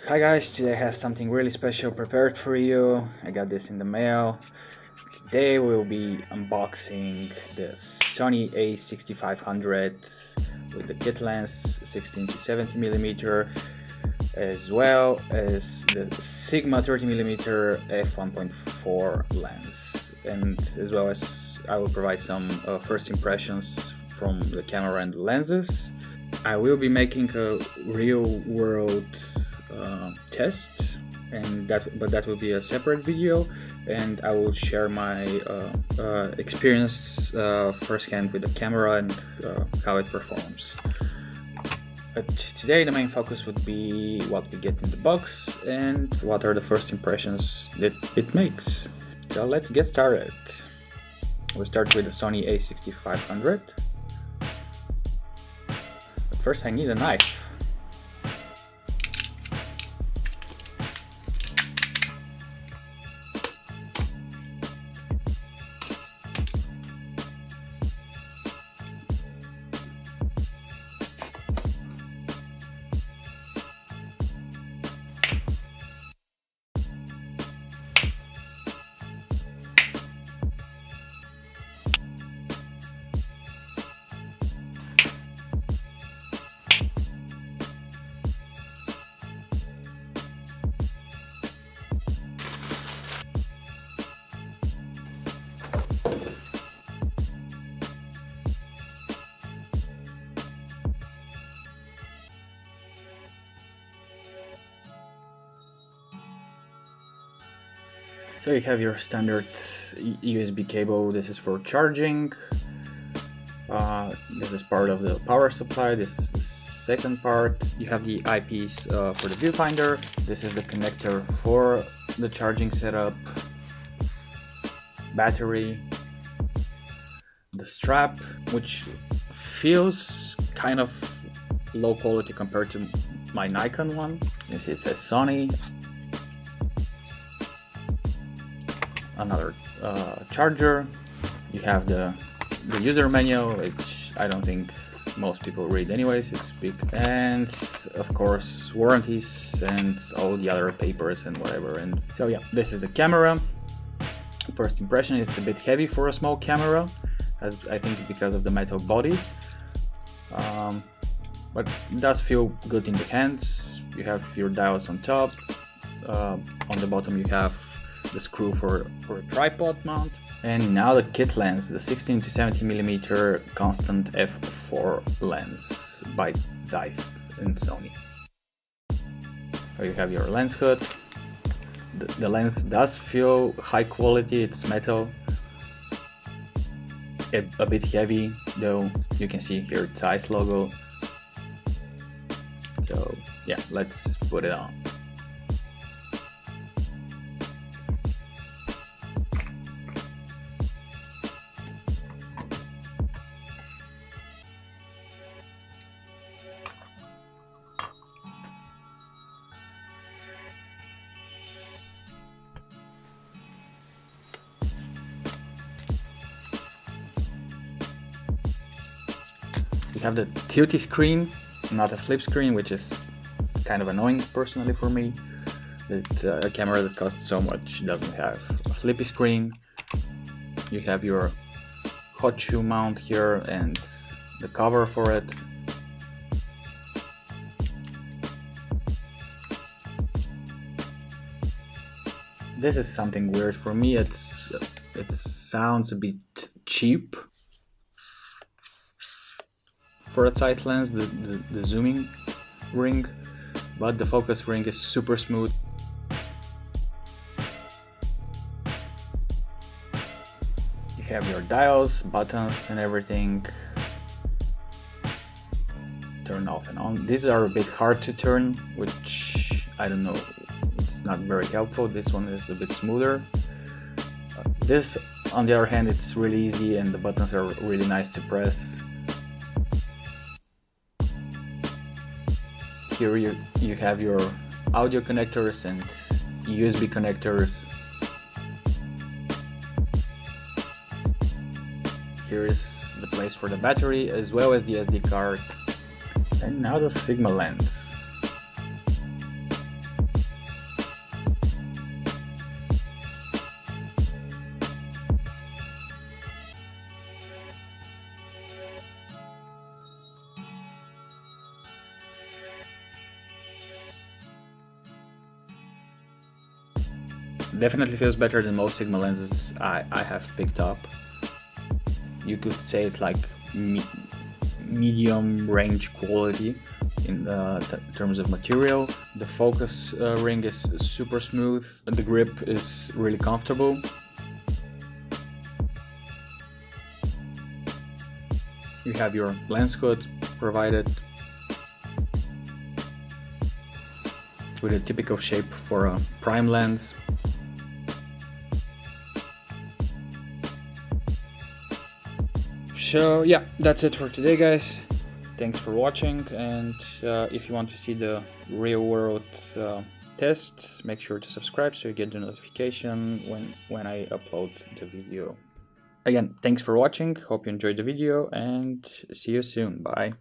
Hi guys, today I have something really special prepared for you. I got this in the mail. Today we'll be unboxing the Sony A6500 with the kit lens 16 to 70mm, as well as the Sigma 30mm F1.4 lens, and as well as I will provide some first impressions from the camera and the lenses. I will be making a real-world test, and that will be a separate video, and I will share my experience firsthand with the camera and how it performs. But today the main focus would be what we get in the box and what are the first impressions that it makes. So let's get started. We'll start with the Sony A6500. But first I need a knife. So you have your standard USB cable. This is for charging. This is part of the power supply. This is the second part. You have the eyepiece for the viewfinder. This is the connector for the charging setup. Battery. The strap, which feels kind of low quality compared to my Nikon one. You see it says Sony. Another charger. You have the user manual, which I don't think most people read anyways, it's big, and of course warranties and all the other papers and whatever. And so yeah, this is the camera. First impression, it's a bit heavy for a small camera, I think because of the metal body, but it does feel good in the hands. You have your dials on top. On the bottom you have the screw for a tripod mount. And now the kit lens, the 16 to 70mm constant f4 lens by Zeiss and Sony. So you have your lens hood. The lens does feel high quality, it's metal. A bit heavy though, you can see here Zeiss logo. So yeah, let's put it on. You have the tilty screen, not a flip screen, which is kind of annoying personally for me. That a camera that costs so much doesn't have a flippy screen. You have your hot shoe mount here and the cover for it. This is something weird for me. It sounds a bit cheap for a Zeiss lens, the zooming ring, but the focus ring is super smooth. You have your dials, buttons and everything. Turn off and on. These are a bit hard to turn, which I don't know, it's not very helpful. This one is a bit smoother. This, on the other hand, it's really easy and the buttons are really nice to press. Here you have your audio connectors and USB connectors. Here is the place for the battery as well as the SD card. And now the Sigma lens. Definitely feels better than most Sigma lenses I have picked up. You could say it's like medium range quality in terms of material. The focus ring is super smooth. The grip is really comfortable. You have your lens hood provided with a typical shape for a prime lens. So yeah, that's it for today, guys. Thanks for watching, and if you want to see the real world test, make sure to subscribe so you get the notification when I upload the video. Again, thanks for watching, hope you enjoyed the video, and see you soon. Bye.